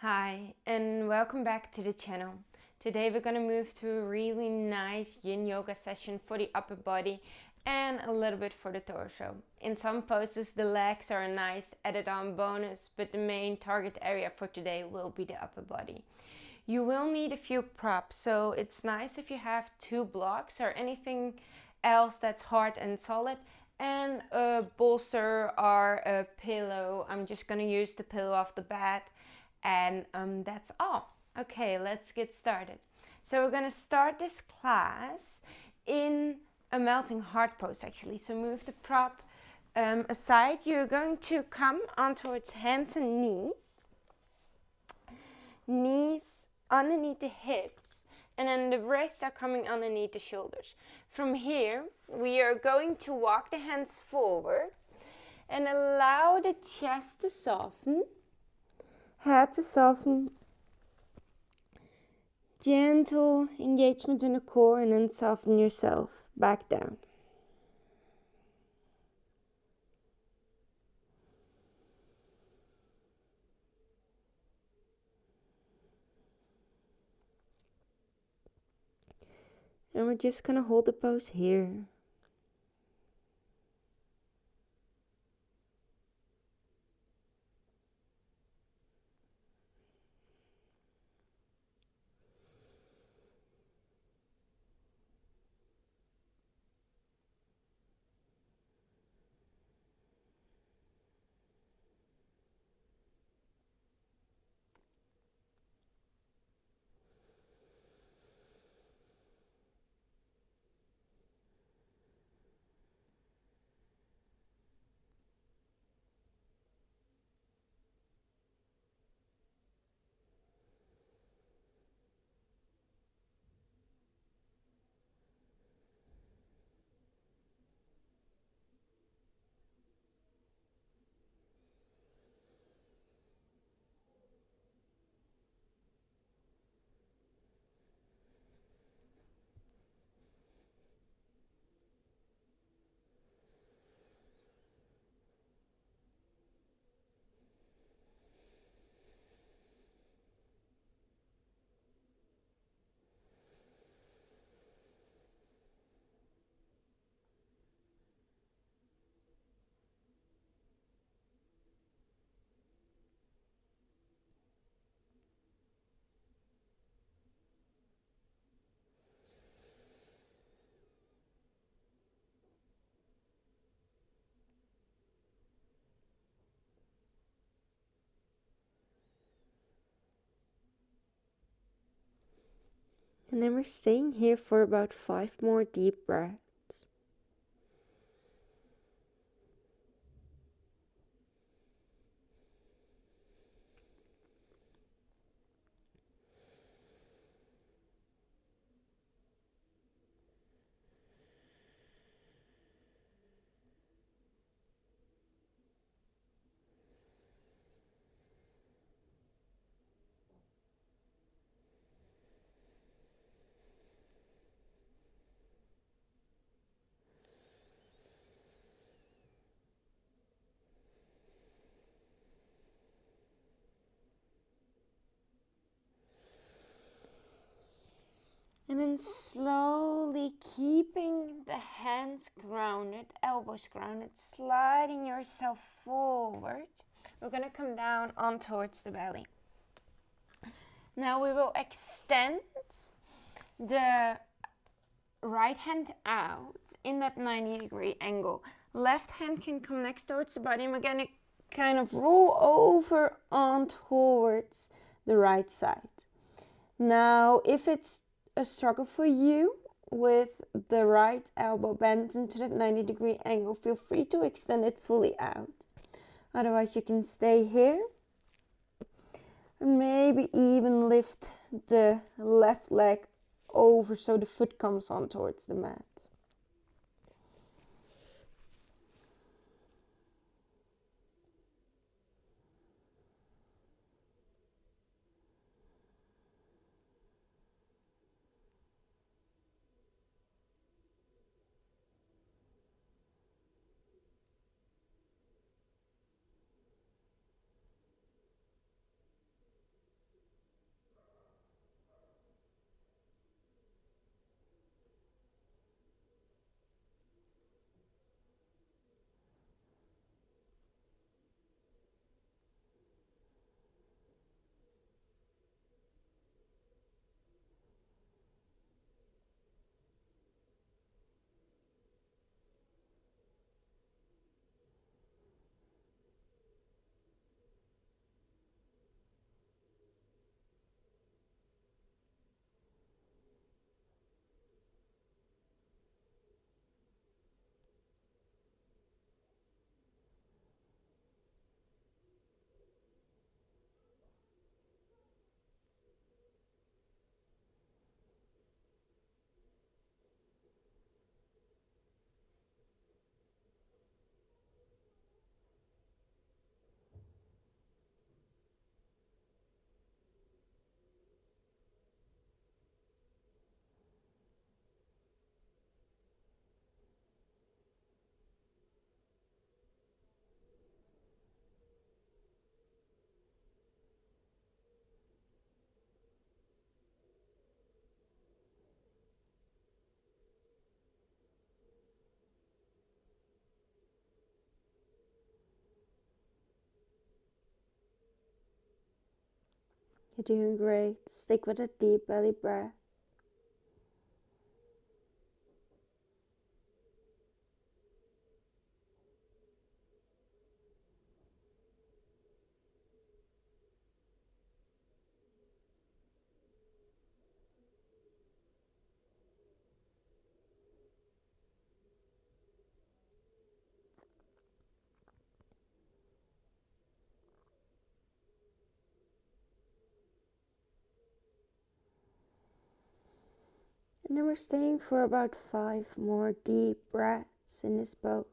Hi and welcome back to the channel. Today we're going to move to a really nice yin yoga session for the upper body and a little bit for the torso. In some poses the legs are a nice added on bonus, but the main target area for today will be the upper body. You will need a few props, so it's nice if you have 2 blocks or anything else that's hard and solid, and a bolster or a pillow. I'm just going to use the pillow off the bed, and that's all. Okay, let's get started. So we're going to start this class in a melting heart pose actually. So move the prop aside. You're going to come on towards hands and knees underneath the hips, and then the wrists are coming underneath the shoulders. From here we are going to walk the hands forward and allow the chest to soften, head to soften, gentle engagement in the core, and then soften yourself back down. And we're just gonna hold the pose here. And then we're staying here for about 5 more deep breaths. And then slowly keeping the hands grounded, elbows grounded, sliding yourself forward. We're going to come down on towards the belly. Now we will extend the right hand out in that 90-degree angle. Left hand can come next towards the body, and we're going to kind of roll over on towards the right side. Now, if it's a struggle for you with the right elbow bent into that 90-degree angle, feel free to extend it fully out. Otherwise, you can stay here. And maybe even lift the left leg over so the foot comes on towards the mat. You're doing great. Stick with a deep belly breath. And then we're staying for about 5 more deep breaths in this pose.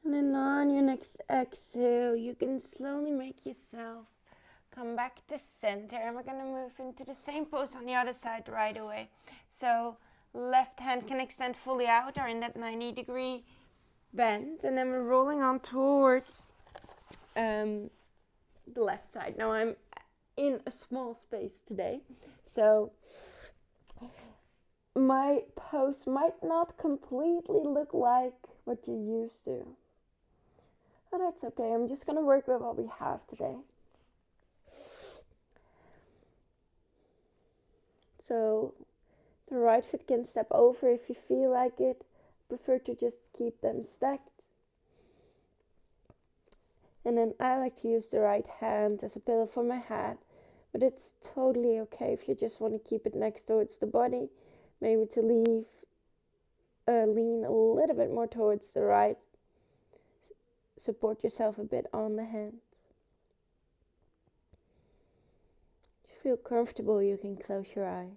And then on your next exhale, you can slowly make yourself come back to center. And we're going to move into the same pose on the other side right away. So left hand can extend fully out or in that 90-degree bend. And then we're rolling on towards the left side. Now I'm in a small space today. So my pose might not completely look like what you're used to. But that's okay. I'm just going to work with what we have today. So the right foot can step over if you feel like it. Prefer to just keep them stacked. And then I like to use the right hand as a pillow for my head. But it's totally okay if you just want to keep it next towards the body. Maybe to lean a little bit more towards the right. Support yourself a bit on the hand. If you feel comfortable, you can close your eyes.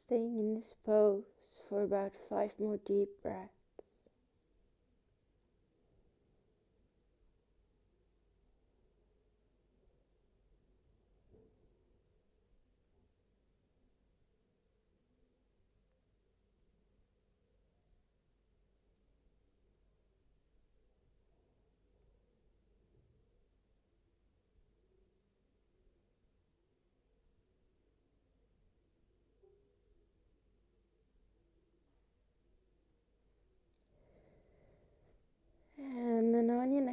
Staying in this pose for about 5 more deep breaths.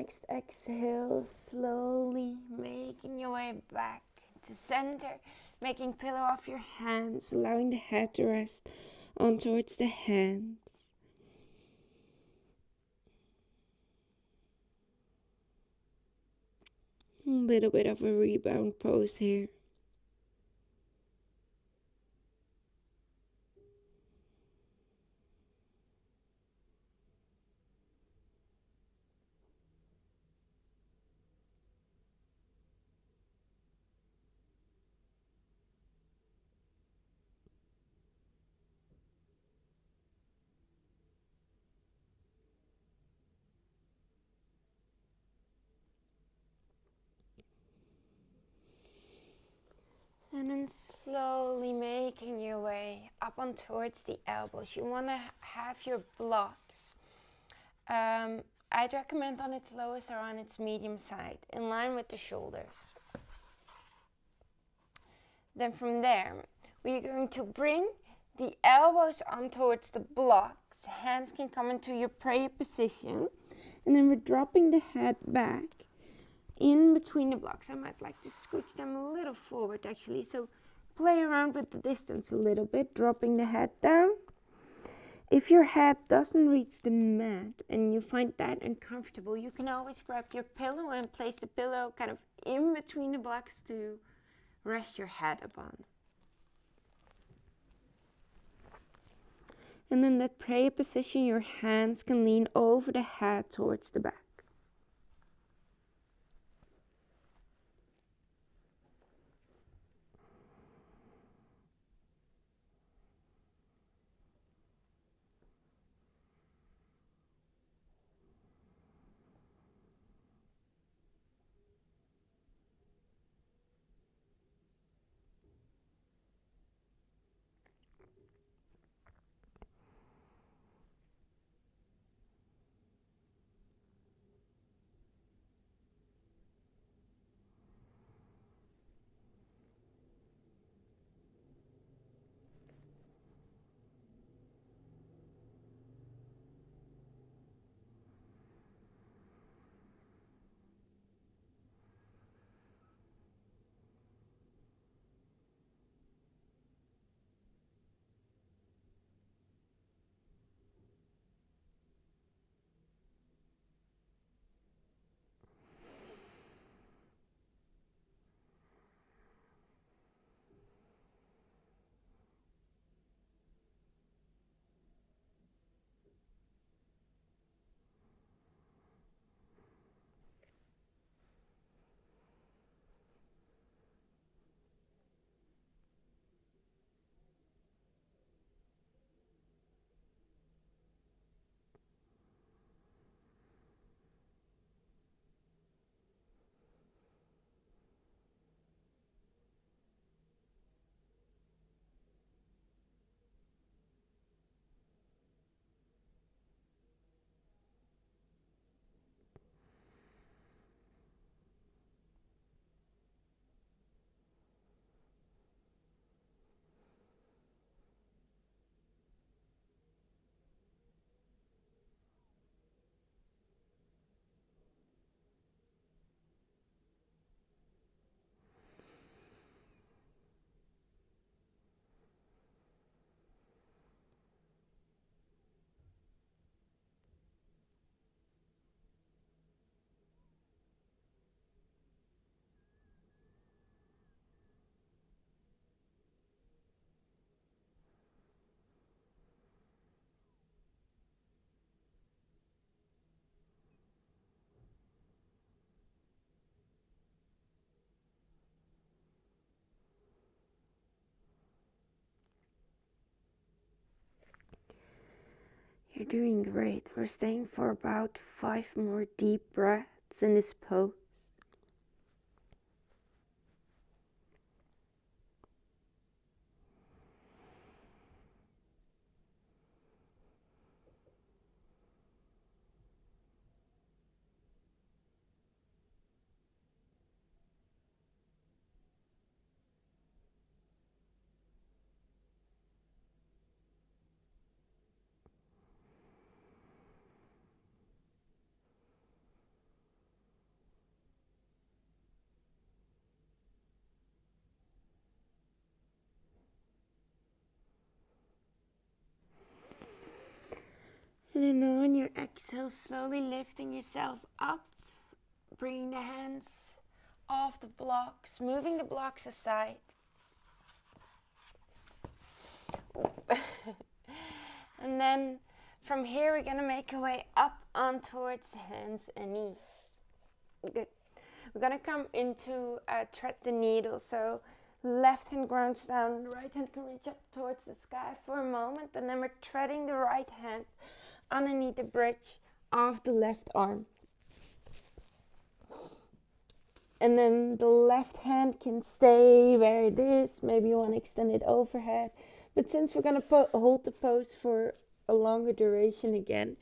next exhale, slowly making your way back to center, making pillow off your hands, allowing the head to rest on towards the hands. A little bit of a rebound pose here. And then slowly making your way up on towards the elbows. You want to have your blocks. I'd recommend on its lowest or on its medium side, in line with the shoulders. Then from there, we're going to bring the elbows on towards the blocks. Hands can come into your prayer position. And then we're dropping the head back in between the blocks. I might like to scooch them a little forward actually. So play around with the distance a little bit, dropping the head down. If your head doesn't reach the mat and you find that uncomfortable, you can always grab your pillow and place the pillow kind of in between the blocks to rest your head upon. And in that prayer position, your hands can lean over the head towards the back. You're doing great. We're staying for about 5 more deep breaths in this pose. And then on your exhale, slowly lifting yourself up, bringing the hands off the blocks, moving the blocks aside. And then from here, we're going to make our way up on towards hands and knees. Good. We're going to come into thread the needle. So left hand grounds down, the right hand can reach up towards the sky for a moment. And then we're threading the right hand underneath the bridge of the left arm. And then the left hand can stay where it is. Maybe you want to extend it overhead. But since we're going to hold the pose for a longer duration again,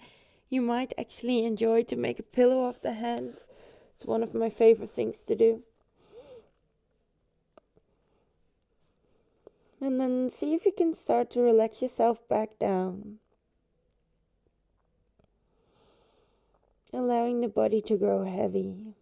you might actually enjoy to make a pillow of the hand. It's one of my favorite things to do. And then see if you can start to relax yourself back down. Allowing the body to grow heavy.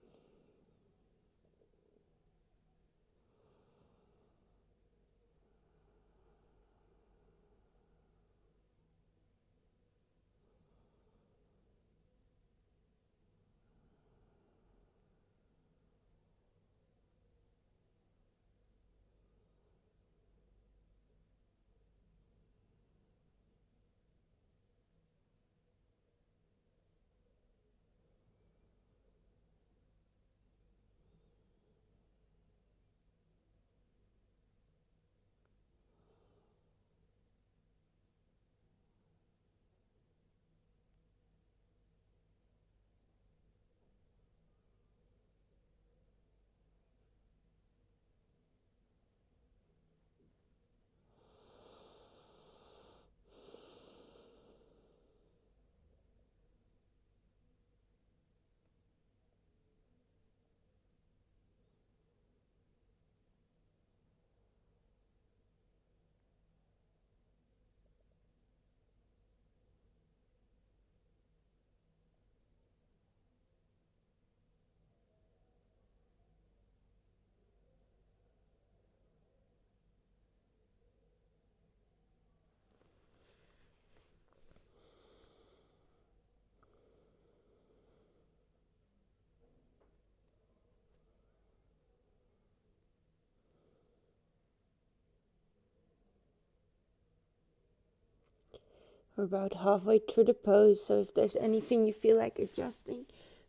We're about halfway through the pose, so if there's anything you feel like adjusting,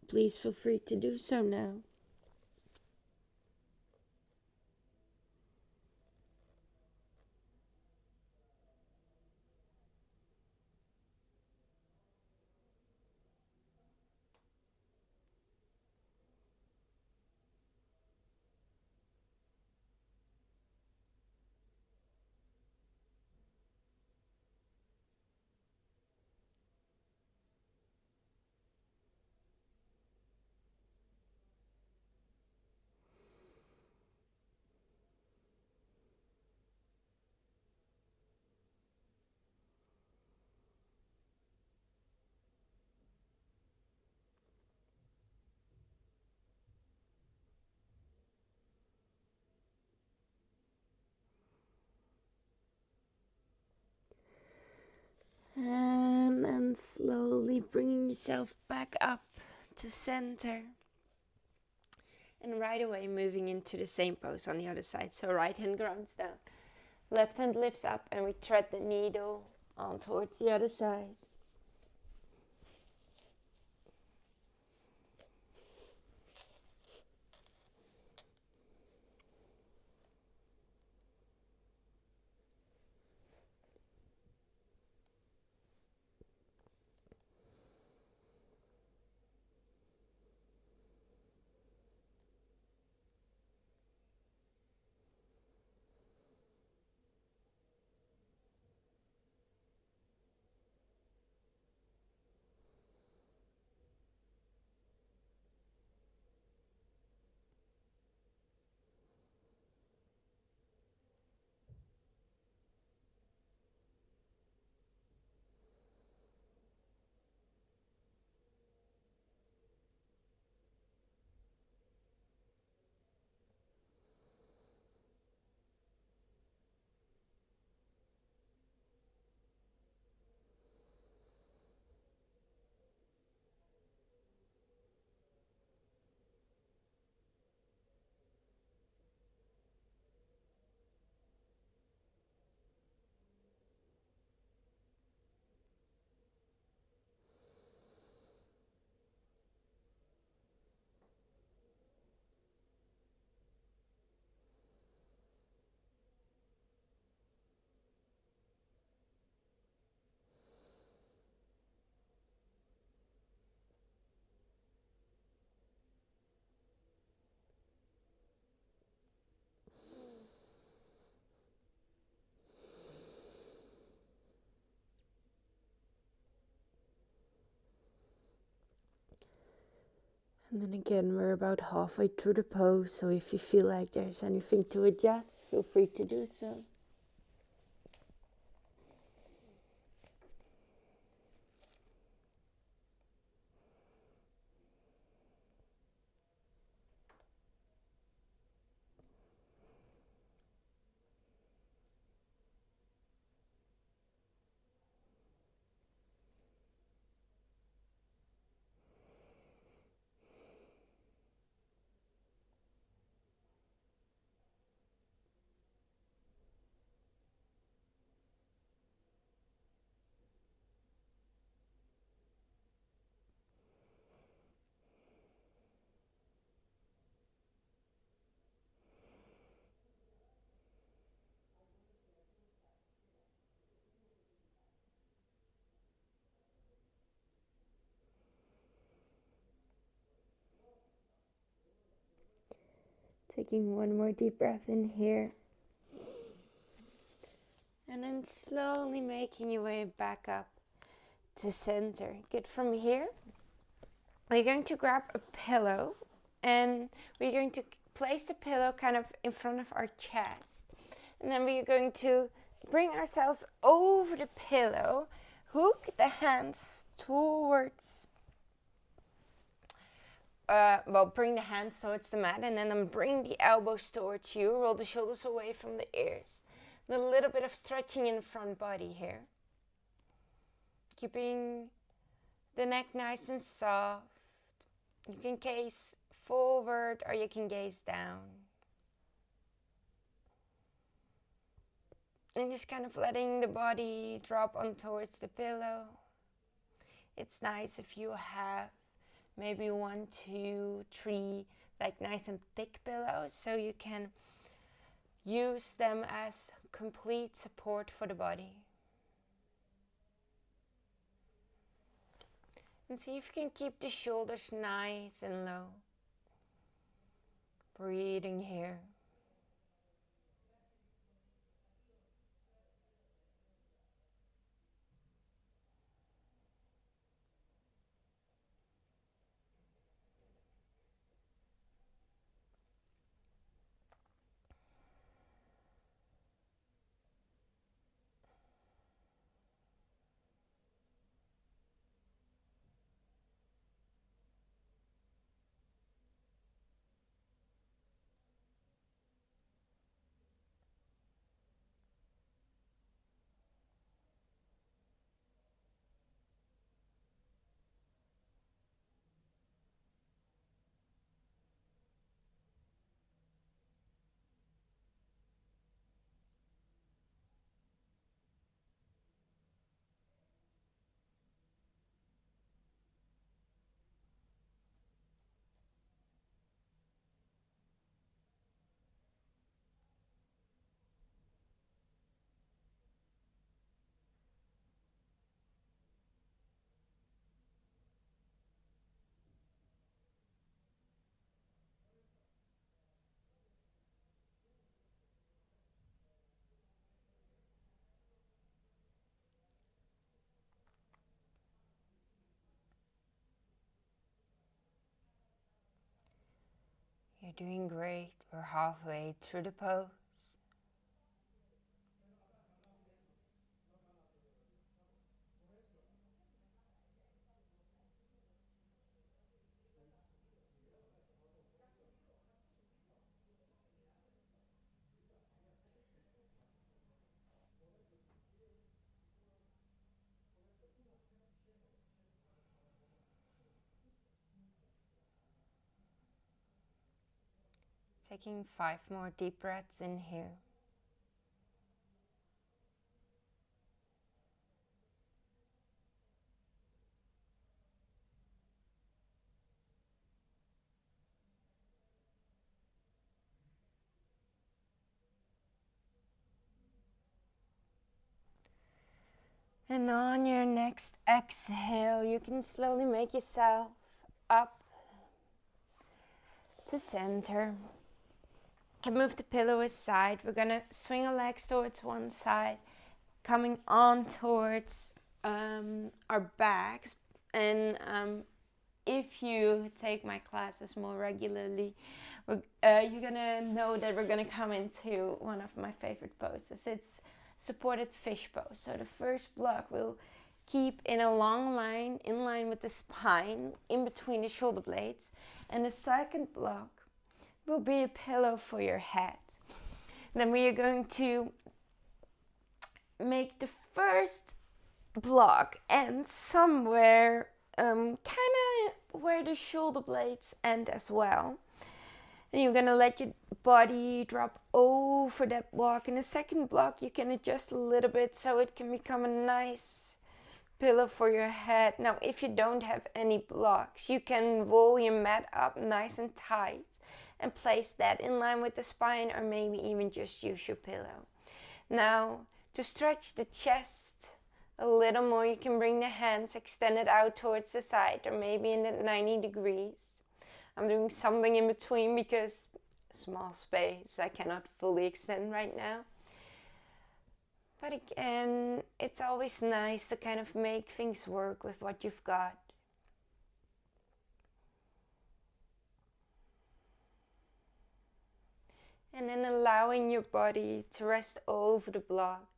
please feel free to do so now. And then slowly bringing yourself back up to center. And right away moving into the same pose on the other side. So right hand grounds down. Left hand lifts up and we thread the needle on towards the other side. And then again, we're about halfway through the pose, so if you feel like there's anything to adjust, feel free to do so. Taking one more deep breath in here. And then slowly making your way back up to center. Good. From here, we're going to grab a pillow and we're going to place the pillow kind of in front of our chest. And then we're going to bring ourselves over the pillow, hook the hands towards bring the hands towards the mat, and then bring the elbows towards you. Roll the shoulders away from the ears. And a little bit of stretching in the front body here. Keeping the neck nice and soft. You can gaze forward or you can gaze down. And just kind of letting the body drop on towards the pillow. It's nice if you have maybe 1, 2, 3 like nice and thick pillows, so you can use them as complete support for the body. And see if you can keep the shoulders nice and low. Breathing here. You're doing great. We're halfway through the pose. Taking 5 more deep breaths in here. And on your next exhale, you can slowly make yourself up to center. You can move the pillow aside. We're going to swing our legs towards one side, coming on towards our backs, and if you take my classes more regularly, you're gonna know that we're gonna come into one of my favorite poses. It's supported fish pose. So the first block will keep in a long line, in line with the spine, in between the shoulder blades. And the second block will be a pillow for your head. Then we are going to make the first block end somewhere kind of where the shoulder blades end as well. And you're gonna let your body drop over that block. In the second block, you can adjust a little bit so it can become a nice pillow for your head. Now, if you don't have any blocks, you can roll your mat up nice and tight and place that in line with the spine, or maybe even just use your pillow. Now, to stretch the chest a little more, you can bring the hands extended out towards the side, or maybe in the 90 degrees. I'm doing something in between because small space, I cannot fully extend right now. But again, it's always nice to kind of make things work with what you've got. And then allowing your body to rest over the blocks.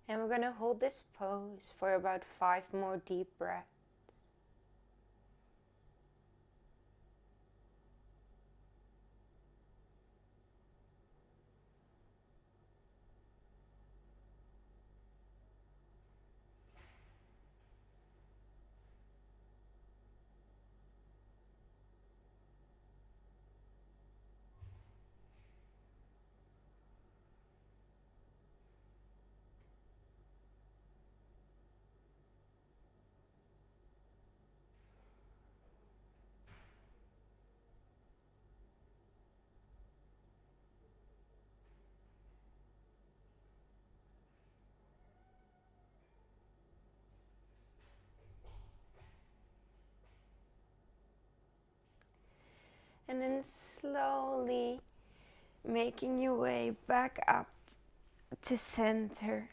And we're gonna hold this pose for about 5 more deep breaths. And then slowly making your way back up to center.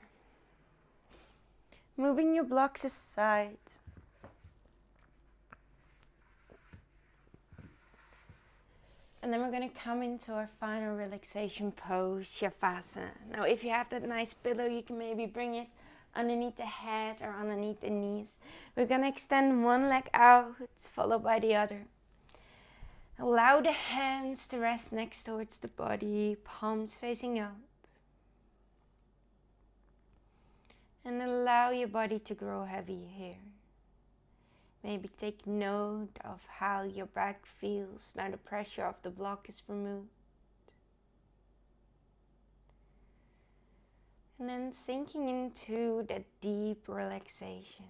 Moving your blocks aside. And then we're going to come into our final relaxation pose, Shavasana. Now if you have that nice pillow, you can maybe bring it underneath the head or underneath the knees. We're going to extend one leg out, followed by the other. Allow the hands to rest next towards the body, palms facing up. And allow your body to grow heavy here. Maybe take note of how your back feels now the pressure of the block is removed. And then sinking into that deep relaxation.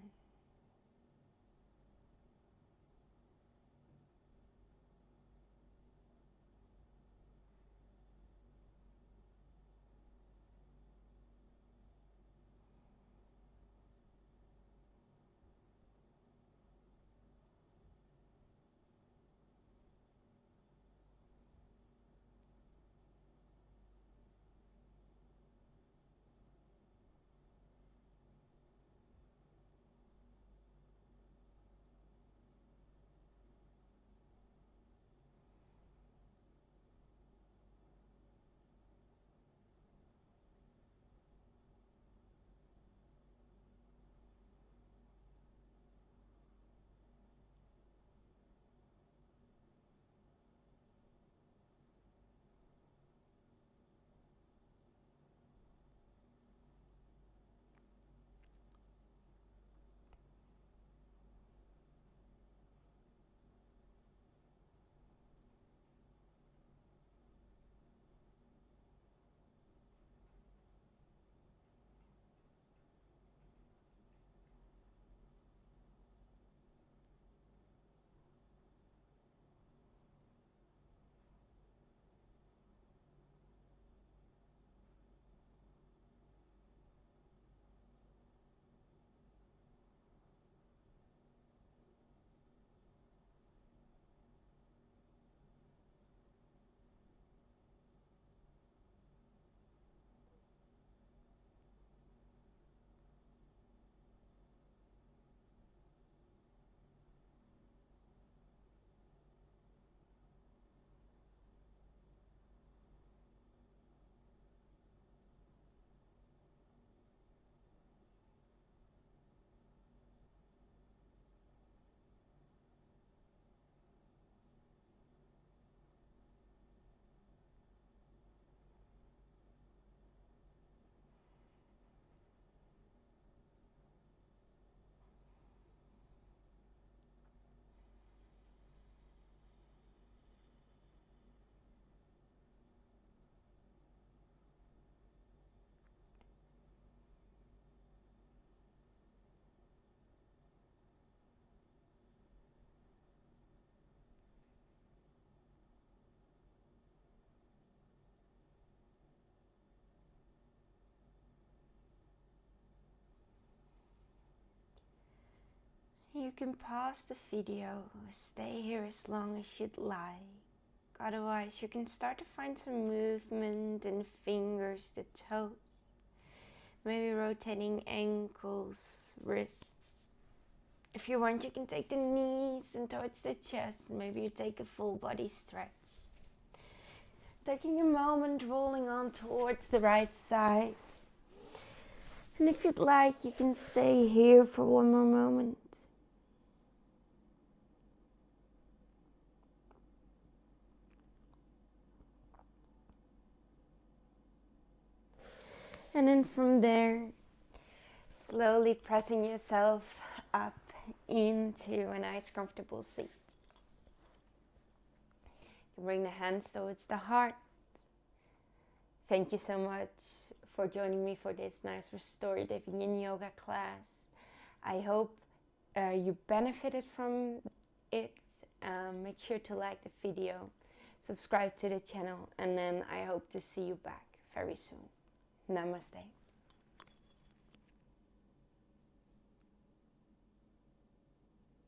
You can pause the video, stay here as long as you'd like. Otherwise, you can start to find some movement in the fingers, the toes. Maybe rotating ankles, wrists. If you want, you can take the knees and towards the chest. Maybe you take a full body stretch. Taking a moment, rolling on towards the right side. And if you'd like, you can stay here for one more moment. And then from there, slowly pressing yourself up into a nice comfortable seat. You bring the hands towards the heart. Thank you so much for joining me for this nice restorative yin yoga class. I hope you benefited from it. Make sure to like the video, subscribe to the channel, and then I hope to see you back very soon. Namaste.